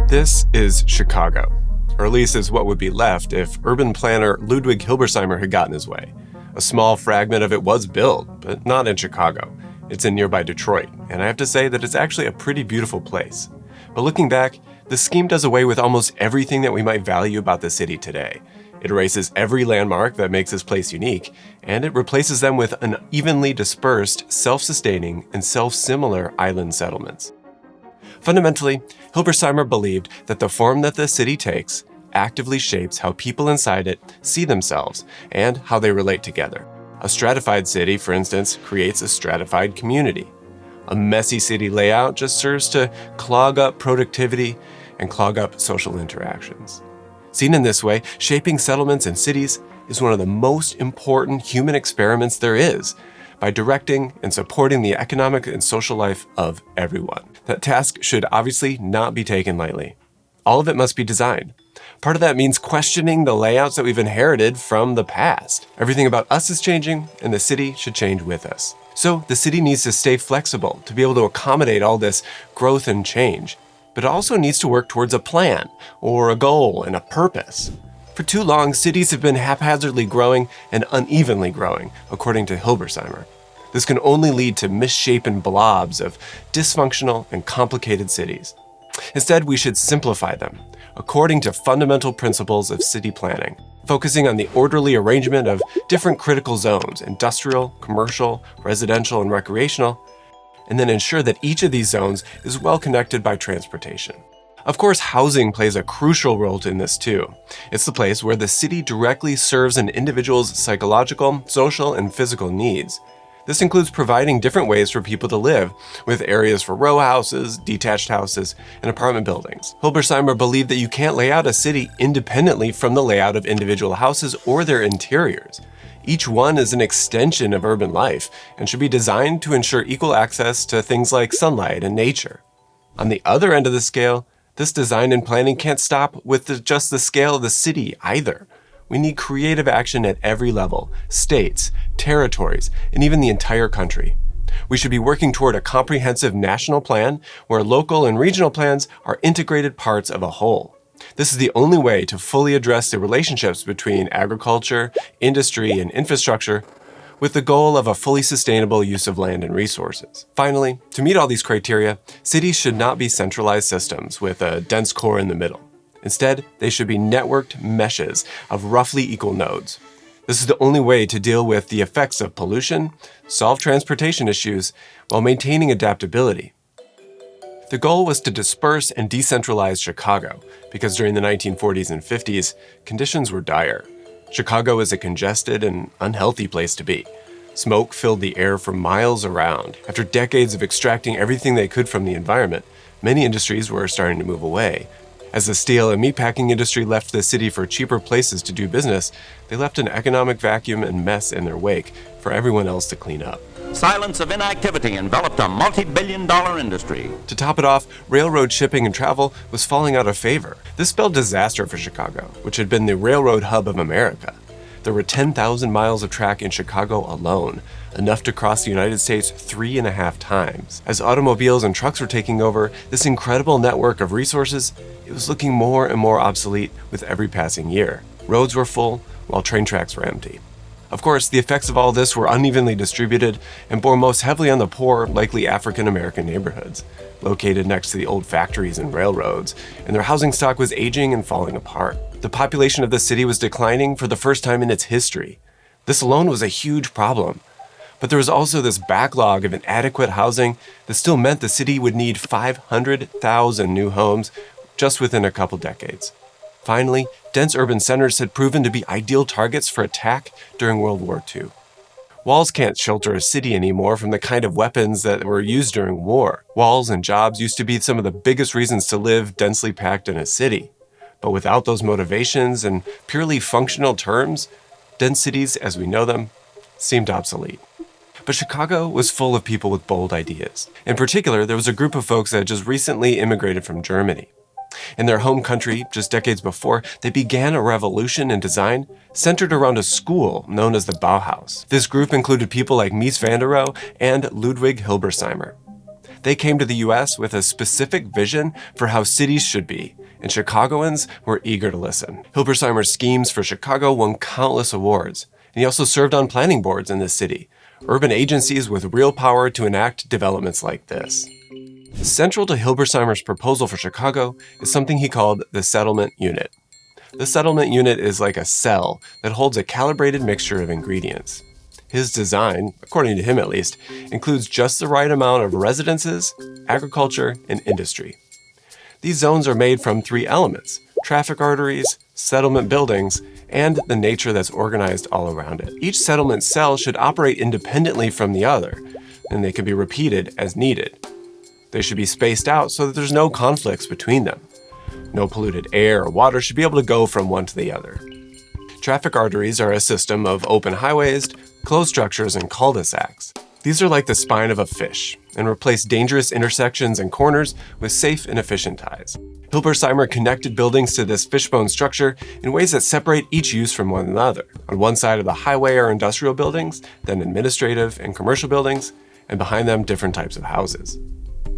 This is Chicago, or at least is what would be left if urban planner Ludwig Hilberseimer had gotten his way. A small fragment of it was built, but not in Chicago. It's in nearby Detroit, and I have to say that it's actually a pretty beautiful place. But looking back, the scheme does away with almost everything that we might value about the city today. It erases every landmark that makes this place unique, and it replaces them with unevenly dispersed, self-sustaining, and self-similar island settlements. Fundamentally, Hilberseimer believed that the form that the city takes actively shapes how people inside it see themselves and how they relate together. A stratified city, for instance, creates a stratified community. A messy city layout just serves to clog up productivity and clog up social interactions. Seen in this way, shaping settlements and cities is one of the most important human experiments there is, by directing and supporting the economic and social life of everyone. That task should obviously not be taken lightly. All of it must be designed. Part of that means questioning the layouts that we've inherited from the past. Everything about us is changing, and the city should change with us. So the city needs to stay flexible to be able to accommodate all this growth and change. But it also needs to work towards a plan, or a goal, and a purpose. For too long, cities have been haphazardly growing and unevenly growing, according to Hilberseimer. This can only lead to misshapen blobs of dysfunctional and complicated cities. Instead, we should simplify them, according to fundamental principles of city planning, focusing on the orderly arrangement of different critical zones, industrial, commercial, residential, and recreational, and then ensure that each of these zones is well connected by transportation. Of course, housing plays a crucial role in this too. It's the place where the city directly serves an individual's psychological, social, and physical needs. This includes providing different ways for people to live, with areas for row houses, detached houses, and apartment buildings. Hilberseimer believed that you can't lay out a city independently from the layout of individual houses or their interiors. Each one is an extension of urban life and should be designed to ensure equal access to things like sunlight and nature. On the other end of the scale, this design and planning can't stop with just the scale of the city either. We need creative action at every level, states, territories, and even the entire country. We should be working toward a comprehensive national plan where local and regional plans are integrated parts of a whole. This is the only way to fully address the relationships between agriculture, industry, and infrastructure, with the goal of a fully sustainable use of land and resources. Finally, to meet all these criteria, cities should not be centralized systems with a dense core in the middle. Instead, they should be networked meshes of roughly equal nodes. This is the only way to deal with the effects of pollution, solve transportation issues, while maintaining adaptability. The goal was to disperse and decentralize Chicago, because during the 1940s and 50s, conditions were dire. Chicago is a congested and unhealthy place to be. Smoke filled the air for miles around. After decades of extracting everything they could from the environment, many industries were starting to move away. As the steel and meatpacking industry left the city for cheaper places to do business, they left an economic vacuum and mess in their wake for everyone else to clean up. Silence of inactivity enveloped a multi-billion-dollar industry. To top it off, railroad shipping and travel was falling out of favor. This spelled disaster for Chicago, which had been the railroad hub of America. There were 10,000 miles of track in Chicago alone, enough to cross the United States 3.5 times. As automobiles and trucks were taking over this incredible network of resources, it was looking more and more obsolete with every passing year. Roads were full, while train tracks were empty. Of course, the effects of all this were unevenly distributed and bore most heavily on the poor, likely African-American neighborhoods, located next to the old factories and railroads, and their housing stock was aging and falling apart. The population of the city was declining for the first time in its history. This alone was a huge problem. But there was also this backlog of inadequate housing that still meant the city would need 500,000 new homes just within a couple decades. Finally, dense urban centers had proven to be ideal targets for attack during World War II. Walls can't shelter a city anymore from the kind of weapons that were used during war. Walls and jobs used to be some of the biggest reasons to live densely packed in a city. But without those motivations and purely functional terms, dense cities as we know them seemed obsolete. But Chicago was full of people with bold ideas. In particular, there was a group of folks that had just recently immigrated from Germany. In their home country, just decades before, they began a revolution in design centered around a school known as the Bauhaus. This group included people like Mies van der Rohe and Ludwig Hilberseimer. They came to the US with a specific vision for how cities should be, and Chicagoans were eager to listen. Hilberseimer's schemes for Chicago won countless awards, and he also served on planning boards in the city, urban agencies with real power to enact developments like this. Central to Hilberseimer's proposal for Chicago is something he called the settlement unit. The settlement unit is like a cell that holds a calibrated mixture of ingredients. His design, according to him at least, includes just the right amount of residences, agriculture, and industry. These zones are made from three elements: traffic arteries, settlement buildings, and the nature that's organized all around it. Each settlement cell should operate independently from the other, and they can be repeated as needed. They should be spaced out so that there's no conflicts between them. No polluted air or water should be able to go from one to the other. Traffic arteries are a system of open highways, closed structures, and cul-de-sacs. These are like the spine of a fish and replace dangerous intersections and corners with safe and efficient ties. Hilberseimer connected buildings to this fishbone structure in ways that separate each use from one another. On one side of the highway are industrial buildings, then administrative and commercial buildings, and behind them different types of houses.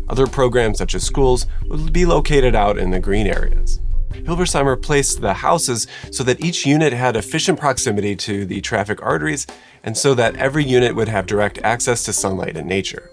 Other programs such as schools would be located out in the green areas. Hilberseimer placed the houses so that each unit had efficient proximity to the traffic arteries and so that every unit would have direct access to sunlight and nature.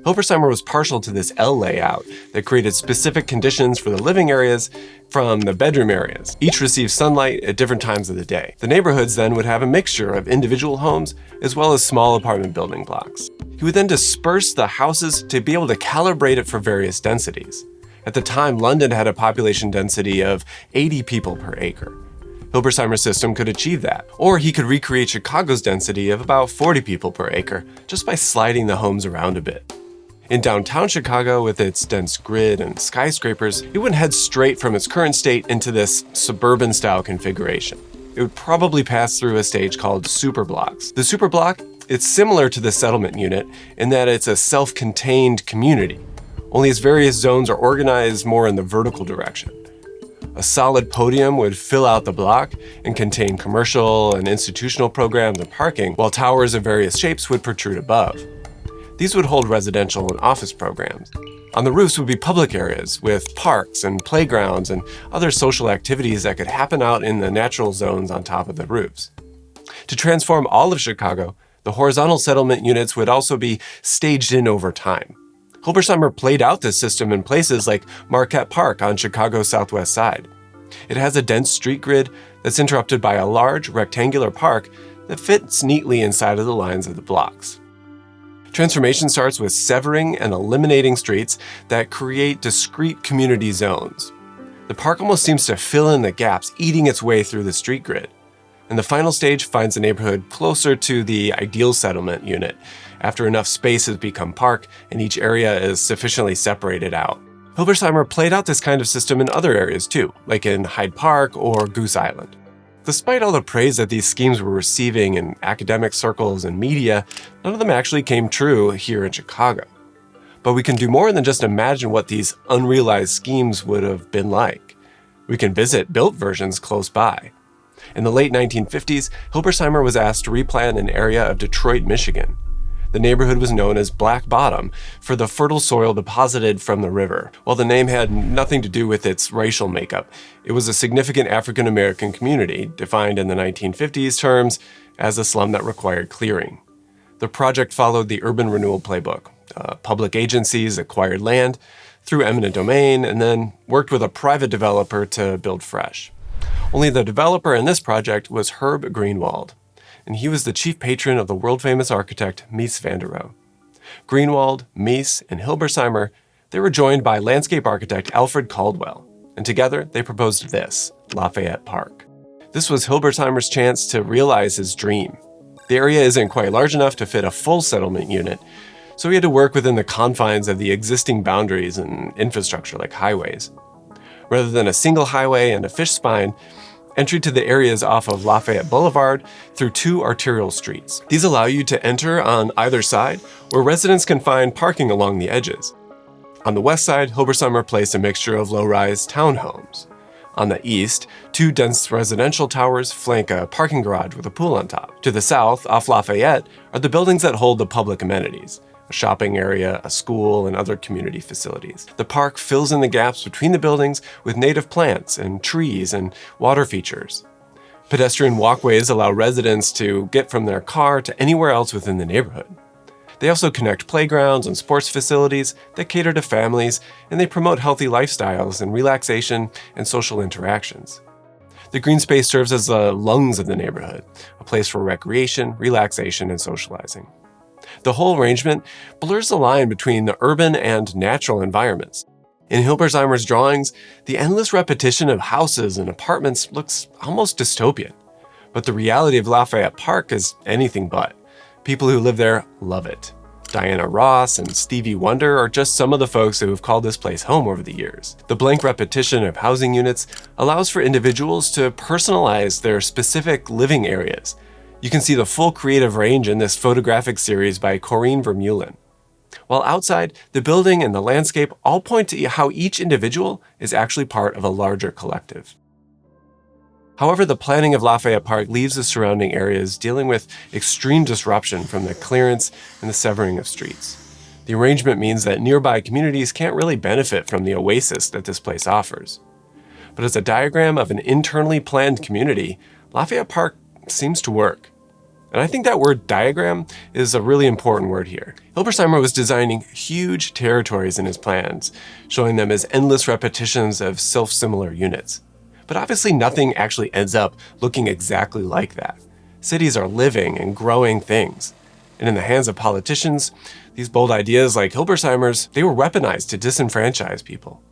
Hilberseimer was partial to this L layout that created specific conditions for the living areas from the bedroom areas. Each received sunlight at different times of the day. The neighborhoods then would have a mixture of individual homes as well as small apartment building blocks. He would then disperse the houses to be able to calibrate it for various densities. At the time, London had a population density of 80 people per acre. Hilberseimer's system could achieve that, or he could recreate Chicago's density of about 40 people per acre just by sliding the homes around a bit. In downtown Chicago, with its dense grid and skyscrapers, it would head straight from its current state into this suburban-style configuration. It would probably pass through a stage called superblocks. The superblock, it's similar to the settlement unit in that it's a self-contained community, only its various zones are organized more in the vertical direction. A solid podium would fill out the block and contain commercial and institutional programs and parking, while towers of various shapes would protrude above. These would hold residential and office programs. On the roofs would be public areas with parks and playgrounds and other social activities that could happen out in the natural zones on top of the roofs. To transform all of Chicago, the horizontal settlement units would also be staged in over time. Hilberseimer played out this system in places like Marquette Park on Chicago's southwest side. It has a dense street grid that's interrupted by a large rectangular park that fits neatly inside of the lines of the blocks. Transformation starts with severing and eliminating streets that create discrete community zones. The park almost seems to fill in the gaps, eating its way through the street grid. And the final stage finds the neighborhood closer to the ideal settlement unit, after enough space has become park and each area is sufficiently separated out. Hilberseimer played out this kind of system in other areas too, like in Hyde Park or Goose Island. Despite all the praise that these schemes were receiving in academic circles and media, none of them actually came true here in Chicago. But we can do more than just imagine what these unrealized schemes would have been like. We can visit built versions close by. In the late 1950s, Hilberseimer was asked to replant an area of Detroit, Michigan. The neighborhood was known as Black Bottom for the fertile soil deposited from the river. While the name had nothing to do with its racial makeup, it was a significant African American community, defined in the 1950s terms as a slum that required clearing. The project followed the urban renewal playbook. Public agencies acquired land through eminent domain and then worked with a private developer to build fresh. Only the developer in this project was Herb Greenwald, and he was the chief patron of the world-famous architect Mies van der Rohe. Greenwald, Mies, and Hilberseimer, they were joined by landscape architect Alfred Caldwell, and together they proposed this, Lafayette Park. This was Hilberseimer's chance to realize his dream. The area isn't quite large enough to fit a full settlement unit, so he had to work within the confines of the existing boundaries and infrastructure like highways. Rather than a single highway and a fish spine, entry to the area is off of Lafayette Boulevard through two arterial streets. These allow you to enter on either side, where residents can find parking along the edges. On the west side, Hilberseimer placed a mixture of low-rise townhomes. On the east, two dense residential towers flank a parking garage with a pool on top. To the south, off Lafayette, are the buildings that hold the public amenities. a shopping area, a school, and other community facilities. The park fills in the gaps between the buildings with native plants and trees and water features. Pedestrian walkways allow residents to get from their car to anywhere else within the neighborhood. They also connect playgrounds and sports facilities that cater to families, and they promote healthy lifestyles and relaxation and social interactions. The green space serves as the lungs of the neighborhood, a place for recreation, relaxation, and socializing. The whole arrangement blurs the line between the urban and natural environments. In Hilberseimer's drawings, the endless repetition of houses and apartments looks almost dystopian. But the reality of Lafayette Park is anything but. People who live there love it. Diana Ross and Stevie Wonder are just some of the folks who have called this place home over the years. The blank repetition of housing units allows for individuals to personalize their specific living areas. You can see the full creative range in this photographic series by Corinne Vermeulen. While outside, the building and the landscape all point to how each individual is actually part of a larger collective. However, the planning of Lafayette Park leaves the surrounding areas dealing with extreme disruption from the clearance and the severing of streets. The arrangement means that nearby communities can't really benefit from the oasis that this place offers. But as a diagram of an internally planned community, Lafayette Park seems to work. And I think that word diagram is a really important word here. Hilberseimer was designing huge territories in his plans, showing them as endless repetitions of self-similar units. But obviously nothing actually ends up looking exactly like that. Cities are living and growing things. And in the hands of politicians, these bold ideas like Hilberseimer's, they were weaponized to disenfranchise people.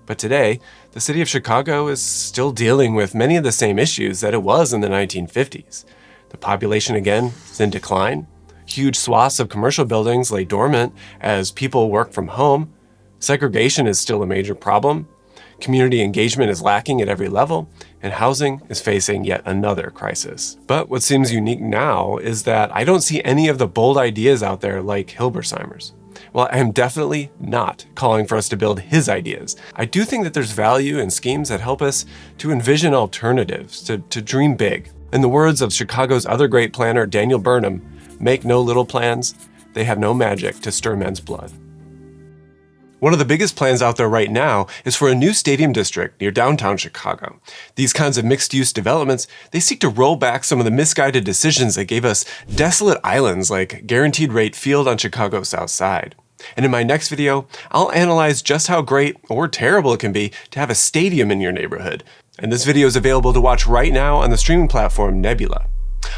But today, the city of Chicago is still dealing with many of the same issues that it was in the 1950s. The population, again, is in decline. Huge swaths of commercial buildings lay dormant as people work from home. Segregation is still a major problem. Community engagement is lacking at every level, and housing is facing yet another crisis. But what seems unique now is that I don't see any of the bold ideas out there like Hilberseimer's. While I am definitely not calling for us to build his ideas, I do think that there's value in schemes that help us to envision alternatives, to dream big. In the words of Chicago's other great planner, Daniel Burnham, make no little plans, they have no magic to stir men's blood. One of the biggest plans out there right now is for a new stadium district near downtown Chicago. These kinds of mixed-use developments, they seek to roll back some of the misguided decisions that gave us desolate islands like Guaranteed Rate Field on Chicago's South Side. And in my next video, I'll analyze just how great or terrible it can be to have a stadium in your neighborhood. And this video is available to watch right now on the streaming platform Nebula.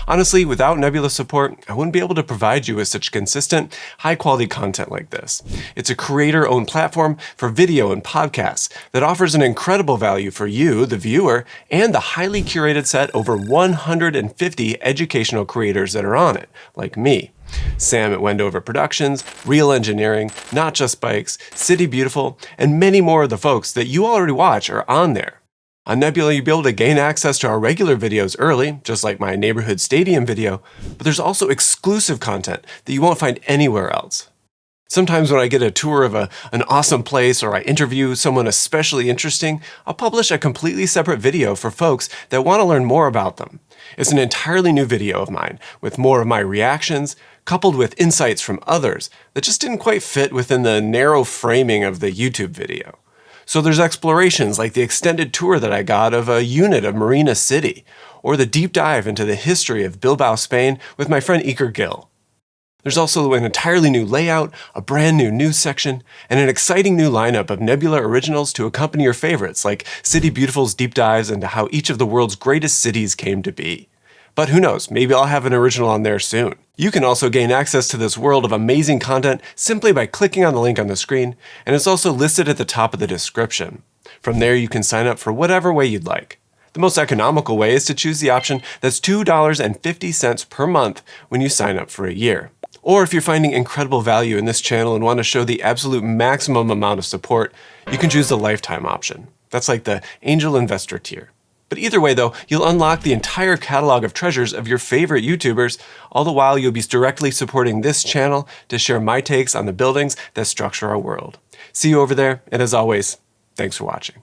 Honestly, without Nebula's support, I wouldn't be able to provide you with such consistent, high-quality content like this. It's a creator-owned platform for video and podcasts that offers an incredible value for you, the viewer, and the highly curated set over 150 educational creators that are on it, like me. Sam at Wendover Productions, Real Engineering, Not Just Bikes, City Beautiful, and many more of the folks that you already watch are on there. On Nebula, you'll be able to gain access to our regular videos early, just like my neighborhood stadium video, but there's also exclusive content that you won't find anywhere else. Sometimes when I get a tour of an awesome place or I interview someone especially interesting, I'll publish a completely separate video for folks that want to learn more about them. It's an entirely new video of mine, with more of my reactions, coupled with insights from others that just didn't quite fit within the narrow framing of the YouTube video. So there's explorations like the extended tour that I got of a unit of Marina City, or the deep dive into the history of Bilbao, Spain with my friend Iker Gil. There's also an entirely new layout, a brand new news section, and an exciting new lineup of Nebula originals to accompany your favorites like City Beautiful's deep dives into how each of the world's greatest cities came to be. But who knows, maybe I'll have an original on there soon. You can also gain access to this world of amazing content simply by clicking on the link on the screen, and it's also listed at the top of the description. From there, you can sign up for whatever way you'd like. The most economical way is to choose the option that's $2.50 per month when you sign up for a year. Or if you're finding incredible value in this channel and want to show the absolute maximum amount of support, you can choose the lifetime option. That's like the angel investor tier. But either way though, you'll unlock the entire catalog of treasures of your favorite YouTubers, all the while you'll be directly supporting this channel to share my takes on the buildings that structure our world. See you over there, and as always, thanks for watching.